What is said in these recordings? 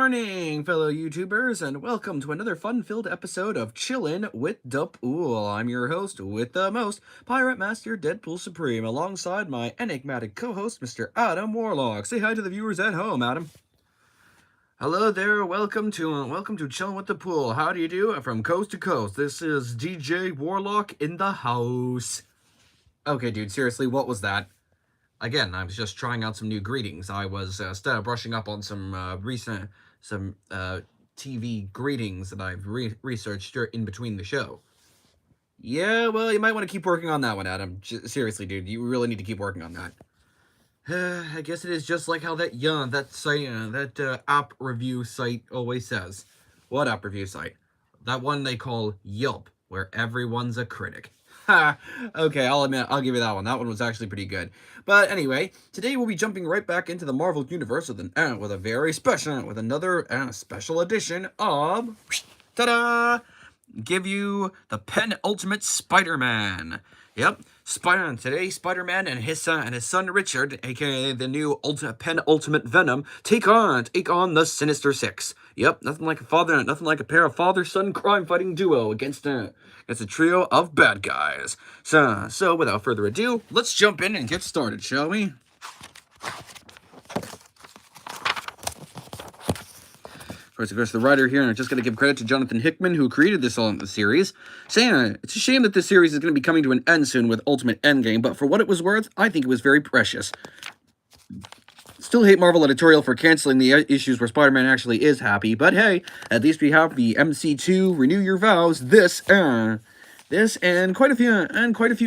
morning, fellow YouTubers, and welcome to another fun-filled episode of Chillin' with the Pool. I'm your host with the most, Pirate Master Deadpool Supreme, alongside my enigmatic co-host, Mr. Adam Warlock. Say hi to the viewers at home, Adam. Hello there, welcome to Chillin' with the Pool. How do you do? From coast to coast, this is DJ Warlock in the house. Okay, dude, seriously, what was that? Again, I was just trying out some new greetings. I was brushing up on some recent TV greetings that I've researched in between the show. Yeah, well, you might want to keep working on that one, Adam. Seriously, dude, you really need to keep working on that. I guess it is just like how that app review site always says. What app review site? That one they call Yelp, where everyone's a critic. Okay, I'll admit, I'll give you that one. That one was actually pretty good. But anyway, today we'll be jumping right back into the Marvel Universe with another special edition of, ta-da! Give you the penultimate Spider-Man. Yep, today Spider-Man and his son Richard, aka the new penultimate Venom, take on the Sinister Six. Yep, nothing like a pair of father-son crime-fighting duo against a trio of bad guys. So without further ado, let's jump in and get started, shall we? Of course, the writer here, and I'm just going to give credit to Jonathan Hickman, who created this series, saying, it's a shame that this series is going to be coming to an end soon with Ultimate Endgame, but for what it was worth, I think it was very precious. Still hate Marvel editorial for canceling the issues where Spider-Man actually is happy, but hey, at least we have the MC2 Renew Your Vows, this and quite a few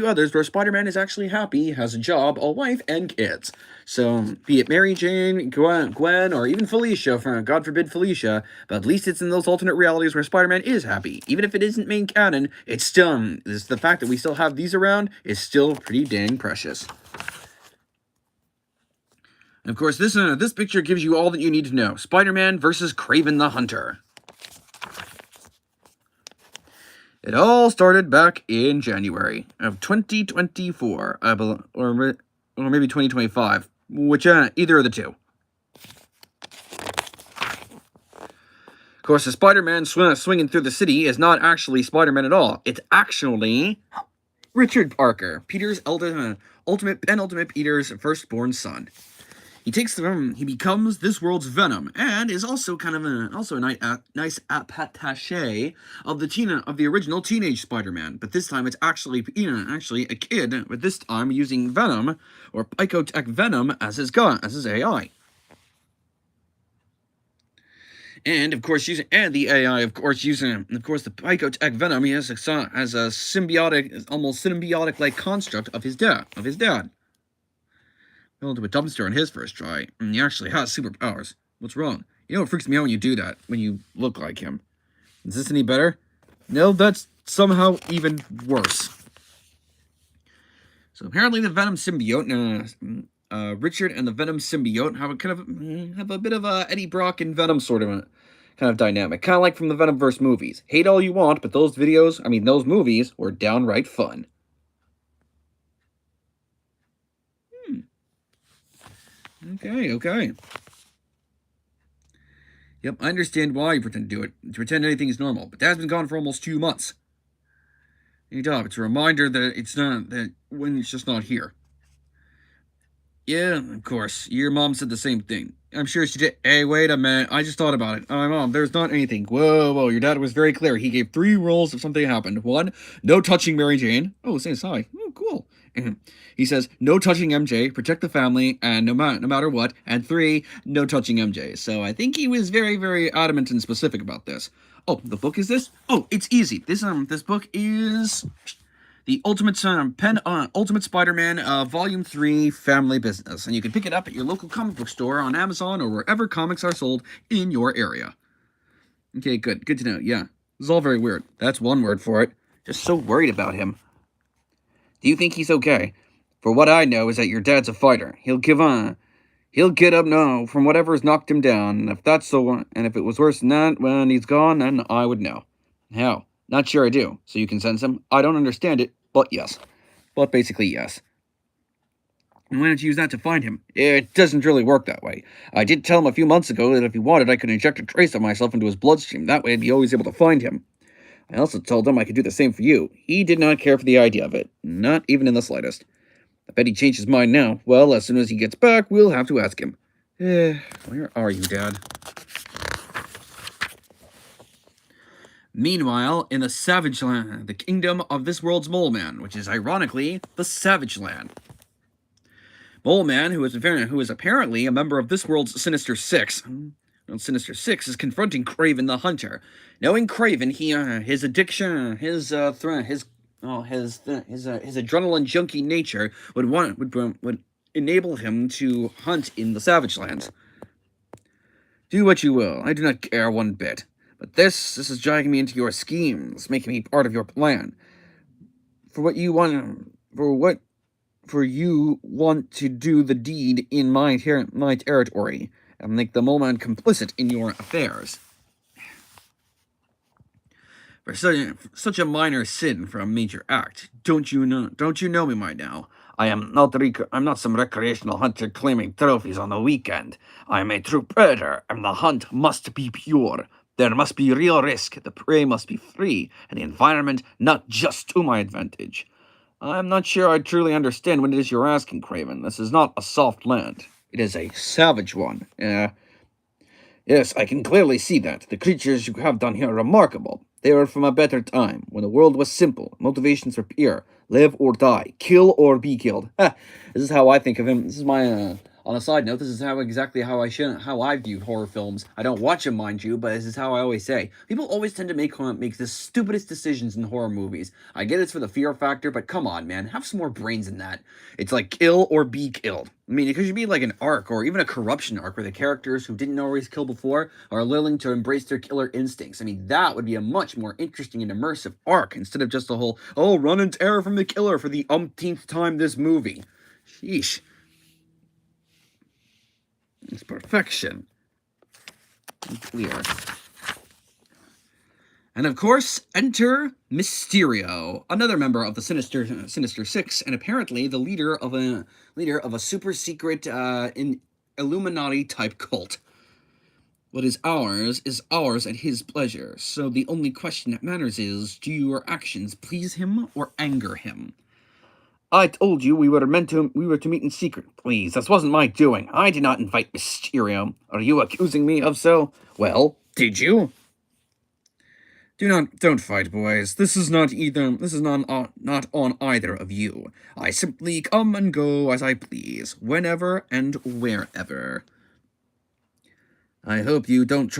others where Spider-Man is actually happy, has a job, a wife, and kids. So, be it Mary Jane, Gwen, or even Felicia, God forbid Felicia, but at least it's in those alternate realities where Spider-Man is happy. Even if it isn't main canon, it's the fact that we still have these around is still pretty dang precious. And of course, this picture gives you all that you need to know. Spider-Man versus Kraven the Hunter. It all started back in January of 2024, or maybe 2025, which either of the two. Of course, the Spider-Man swinging through the city is not actually Spider-Man at all. It's actually Richard Parker, Peter's penultimate Peter's firstborn son. He becomes this world's Venom, and is also kind of a nice attaché of the original teenage Spider-Man. But this time it's actually a kid, but this time using Venom or Picotech Venom as his AI. And of course the AI the Picotech Venom, he has a symbiotic, almost symbiotic-like construct of his dad. Fell into a dumpster on his first try, and he actually has superpowers. What's wrong? You know, it freaks me out when you do that, when you look like him. Is this any better? No, that's somehow even worse. So apparently the Venom symbiote, Richard and the Venom symbiote have a bit of a Eddie Brock and Venom sort of a kind of dynamic. Kind of like from the Venomverse movies. Hate all you want, but those movies were downright fun. Okay. Yep, I understand why you pretend to do it. To pretend anything is normal. But Dad's been gone for almost 2 months. Hey, Dog, it's a reminder that when it's just not here. Yeah, of course. Your mom said the same thing. I'm sure she did. Hey, wait a minute. I just thought about it. Mom, there's not anything. Whoa. Your dad was very clear. He gave 3 rules if something happened. 1, no touching Mary Jane. Oh, says hi. Oh, cool. He says, no touching MJ, protect the family, and no matter what. And 3, no touching MJ. So I think he was very, very adamant and specific about this. Oh, the book is this? Oh, it's easy. This book is the Ultimate Spider-Man, Volume 3, Family Business. And you can pick it up at your local comic book store, on Amazon, or wherever comics are sold in your area. Okay, good to know. Yeah, this is all very weird. That's one word for it. Just so worried about him. Do you think he's okay? For what I know is that your dad's a fighter. He'll get up now from whatever's knocked him down. And if it was worse than that, when he's gone, then I would know. How? Not sure I do. So you can sense him? I don't understand it, but yes. But basically, yes. And why don't you use that to find him? It doesn't really work that way. I did tell him a few months ago that if he wanted, I could inject a trace of myself into his bloodstream. That way I'd be always able to find him. I also told him I could do the same for you. He did not care for the idea of it. Not even in the slightest. I bet he changed his mind now. Well, as soon as he gets back, we'll have to ask him. Where are you, Dad? Meanwhile, in the Savage Land, the kingdom of this world's Mole Man, which is ironically the Savage Land. Mole Man, who is apparently a member of this world's Sinister Six. Sinister Six is confronting Kraven the Hunter. Knowing Kraven, his addiction, his adrenaline junkie nature would enable him to hunt in the Savage Lands. Do what you will. I do not care one bit. But this is dragging me into your schemes, making me part of your plan. For you want to do the deed in my territory and make the Mole Man complicit in your affairs. For such a minor sin for a major act, don't you know me by now? I'm not some recreational hunter claiming trophies on the weekend. I am a true predator, and the hunt must be pure. There must be real risk, the prey must be free, and the environment not just to my advantage. I'm not sure I truly understand what it is you're asking, Kraven. This is not a soft land. It is a savage one. Yes, I can clearly see that. The creatures you have done here are remarkable. They are from a better time, when the world was simple, motivations were pure, live or die, kill or be killed. This is how I think of him. This is my, on a side note, this is exactly how I viewed horror films. I don't watch them, mind you, but this is how I always say. People always tend to make the stupidest decisions in horror movies. I get it's for the fear factor, but come on, man, have some more brains than that. It's like kill or be killed. I mean, it could be like an arc, or even a corruption arc, where the characters who didn't always kill before are willing to embrace their killer instincts. I mean, that would be a much more interesting and immersive arc, instead of just the whole, oh, run in terror from the killer for the umpteenth time this movie. Sheesh. It's perfection. Clear. And of course, enter Mysterio, another member of the Sinister Six, and apparently the leader of a super secret Illuminati type cult. What is ours at his pleasure. So the only question that matters is, do your actions please him or anger him? I told you we were to meet in secret. Please, this wasn't my doing. I did not invite Mysterio. Are you accusing me of so? Well, did you? Don't fight, boys. This is not on either of you. I simply come and go as I please, whenever and wherever. I hope you don't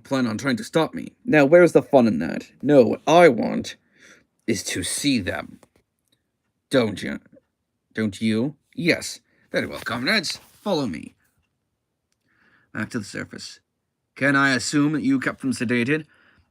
plan on trying to stop me. Now, where's the fun in that? No, what I want is to see them. Don't you? Don't you? Yes. Very well, comrades. Follow me. Back to the surface. Can I assume that you kept them sedated?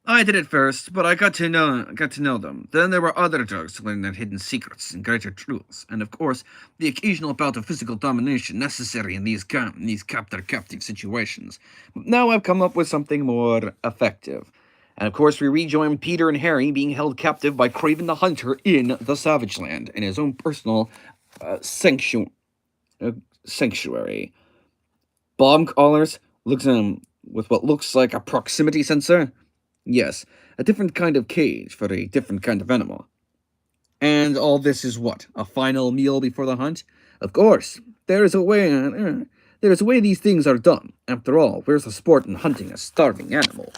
I did at first, but I got to know them. Then there were other drugs to learn their hidden secrets and greater truths, and of course, the occasional bout of physical domination necessary in these captive situations. But now I've come up with something more effective. And of course, we rejoin Peter and Harry being held captive by Kraven the Hunter in the Savage Land, in his own personal sanctuary. Bomb collars looks with what looks like a proximity sensor. Yes, a different kind of cage for a different kind of animal. And all this is what? A final meal before the hunt? Of course, there is a way these things are done. After all, where's the sport in hunting a starving animal?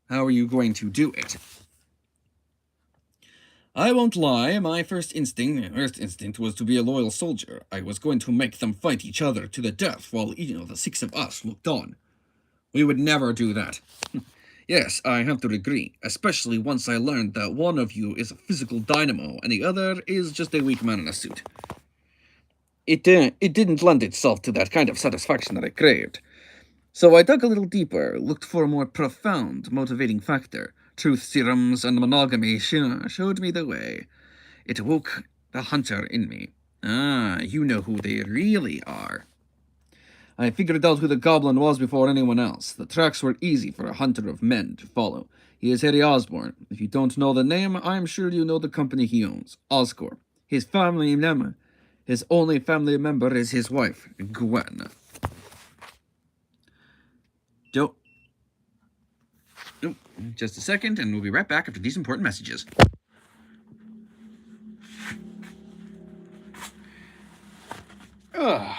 How are you going to do it? I won't lie, my first instinct was to be a loyal soldier. I was going to make them fight each other to the death while, the six of us looked on. We would never do that. Yes, I have to agree, especially once I learned that one of you is a physical dynamo and the other is just a weak man in a suit. It didn't lend itself to that kind of satisfaction that I craved. So I dug a little deeper, looked for a more profound motivating factor. Truth serums and monogamy showed me the way. It woke the hunter in me. Ah, you know who they really are. I figured out who the goblin was before anyone else. The tracks were easy for a hunter of men to follow. He is Harry Osborn. If you don't know the name, I'm sure you know the company he owns, Oscorp. His only family member is his wife, Gwen. Don't. Nope. Just a second, and we'll be right back after these important messages. Ugh.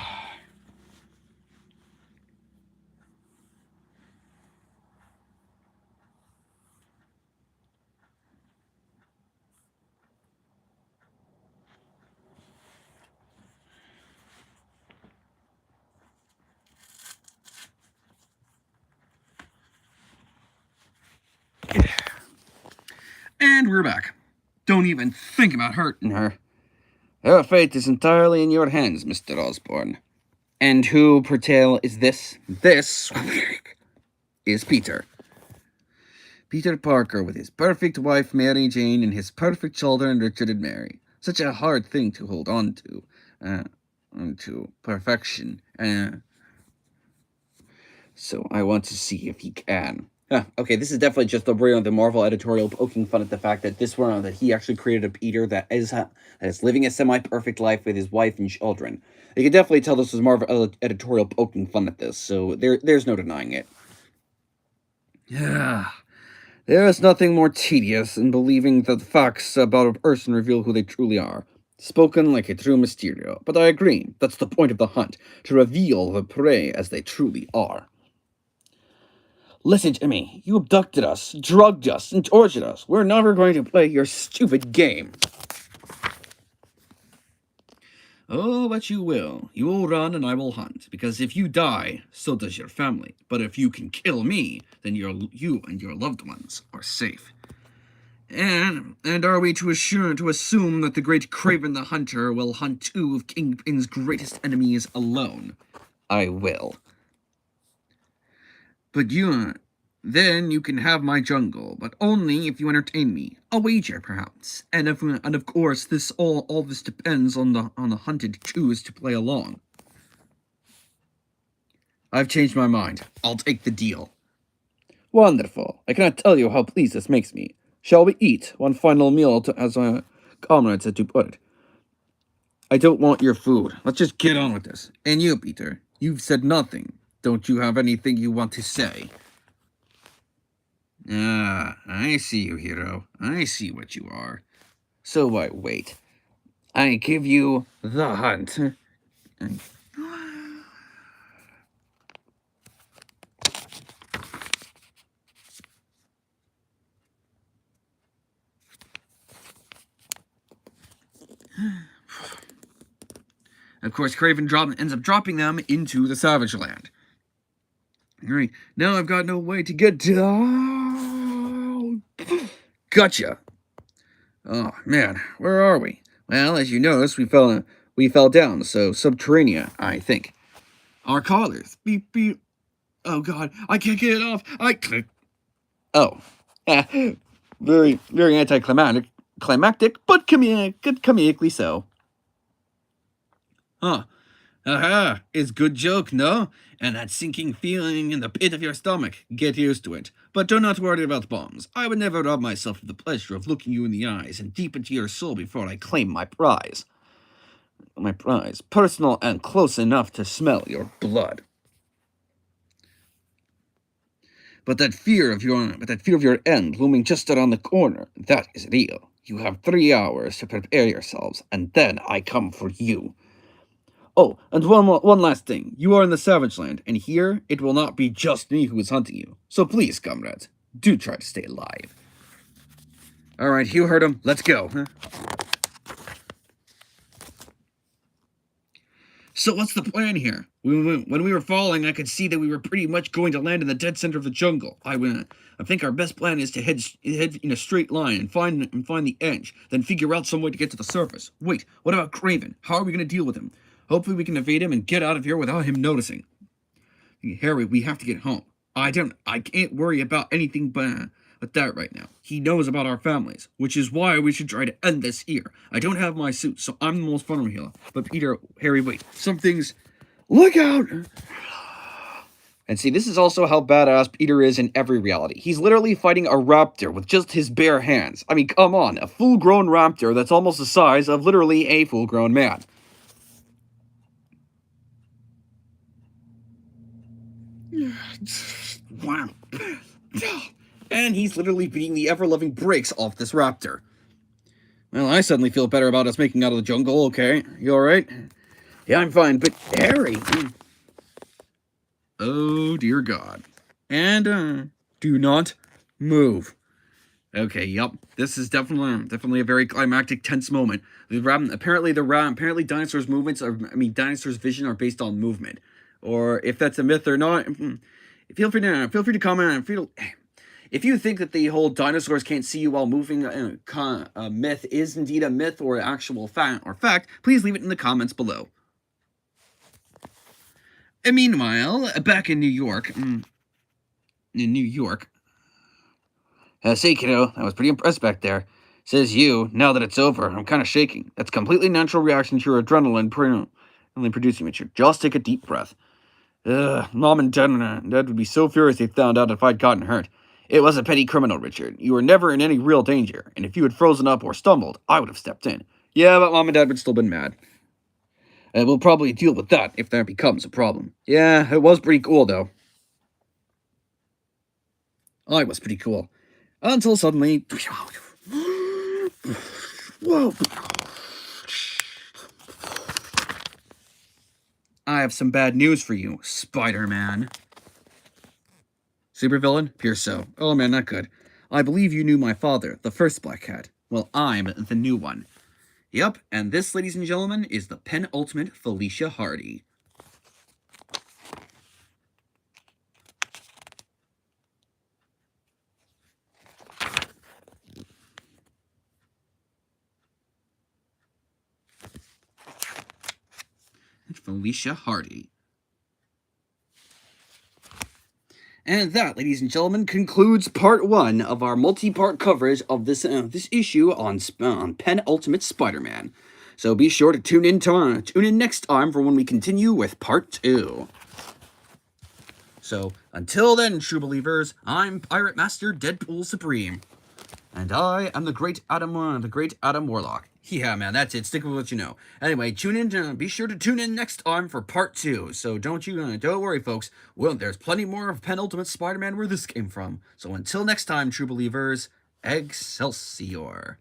And we're back. Don't even think about hurting her. Her fate is entirely in your hands, Mr. Osborn. And who, per tale, is this? This is Peter. Peter Parker with his perfect wife, Mary Jane, and his perfect children, Richard and Mary. Such a hard thing to hold on to perfection. So I want to see if he can. Okay, this is definitely just the Marvel editorial poking fun at the fact that that he actually created a Peter that is living a semi-perfect life with his wife and children. You can definitely tell this was Marvel editorial poking fun at this, so there's no denying it. Yeah, there is nothing more tedious than believing that the facts about a person reveal who they truly are. Spoken like a true Mysterio, but I agree, that's the point of the hunt, to reveal the prey as they truly are. Listen to me. You abducted us, drugged us, and tortured us. We're never going to play your stupid game. Oh, but you will. You will run and I will hunt. Because if you die, so does your family. But if you can kill me, then you and your loved ones are safe. And are we to assume that the great Kraven the Hunter will hunt two of Kingpin's greatest enemies alone? I will. But then you can have my jungle, but only if you entertain me. A wager, perhaps. And of course, all this depends on the hunted choose to play along. I've changed my mind. I'll take the deal. Wonderful. I cannot tell you how pleased this makes me. Shall we eat one final meal as a comrade said to put it? I don't want your food. Let's just get on with this. And you, Peter, you've said nothing. Don't you have anything you want to say? Ah, I see you, hero. I see what you are. So I wait. I give you the hunt. Of course, Kraven ends up dropping them into the Savage Land. Alright, now I've got no way to get down. Gotcha. Oh, man, where are we? Well, as you noticed, we fell down, so subterranean, I think. Our collars. Beep, beep. Oh, God, I can't get it off. Oh. Very, very anticlimactic, but comedically so. Huh. Aha, it's good joke, no? And that sinking feeling in the pit of your stomach. Get used to it. But do not worry about bombs. I would never rob myself of the pleasure of looking you in the eyes and deep into your soul before I claim my prize. My prize, personal and close enough to smell your blood. But that fear of your end looming just around the corner, that is real. You have 3 hours to prepare yourselves, and then I come for you. Oh, and one last thing. You are in the Savage Land, and here it will not be just me who is hunting you. So please, comrades, do try to stay alive. Alright, you heard him. Let's go. So what's the plan here? When we were falling, I could see that we were pretty much going to land in the dead center of the jungle. I think our best plan is to head in a straight line and find the edge, then figure out some way to get to the surface. Wait, what about Kraven? How are we going to deal with him? Hopefully we can evade him and get out of here without him noticing. Harry, we have to get home. I can't worry about anything but that right now. He knows about our families, which is why we should try to end this here. I don't have my suit, so I'm the most vulnerable here. But Peter, Harry, wait. Some things... Look out! And see, this is also how badass Peter is in every reality. He's literally fighting a raptor with just his bare hands. I mean, come on, a full-grown raptor that's almost the size of literally a full-grown man. Wow. And he's literally beating the ever-loving brakes off this raptor. Well, I suddenly feel better about us making out of the jungle, okay? You alright? Yeah, I'm fine, but Harry... Oh, dear God. And, do not move. Okay, yep. This is definitely a very climactic, tense moment. Apparently dinosaurs' movements dinosaurs' vision are based on movement. Or if that's a myth or not, feel free to comment. If you think that the whole dinosaurs can't see you while moving myth is indeed a myth or actual fact, please leave it in the comments below. And meanwhile, back in New York, say, kiddo, I was pretty impressed back there. Says you, now that it's over, I'm kind of shaking. That's a completely natural reaction to your adrenaline producing, Richard. Just take a deep breath. Mom and Dad would be so furious they found out if I'd gotten hurt. It was a petty criminal, Richard. You were never in any real danger, and if you had frozen up or stumbled, I would have stepped in. Yeah, but Mom and Dad would still been mad. We'll probably deal with that if that becomes a problem. Yeah, it was pretty cool, though. Oh, it was pretty cool. Until suddenly... Whoa! I have some bad news for you, Spider-Man. Supervillain? Pure so. Oh man, not good. I believe you knew my father, the first Black Cat. Well, I'm the new one. Yep, and this, ladies and gentlemen, is the penultimate Felicia Hardy. Felicia Hardy. And that, ladies and gentlemen, concludes part 1 of our multi-part coverage of this issue on Penultimate Spider-Man. So be sure to tune in next time for when we continue with part 2. So until then, true believers, I'm Pirate Master Deadpool Supreme, and I am the great Adam Warlock. Yeah, man, that's it. Stick with what you know. Anyway, be sure to tune in next time for part 2. So don't worry, folks. Well, there's plenty more of Penultimate Spider-Man where this came from. So until next time, true believers, Excelsior.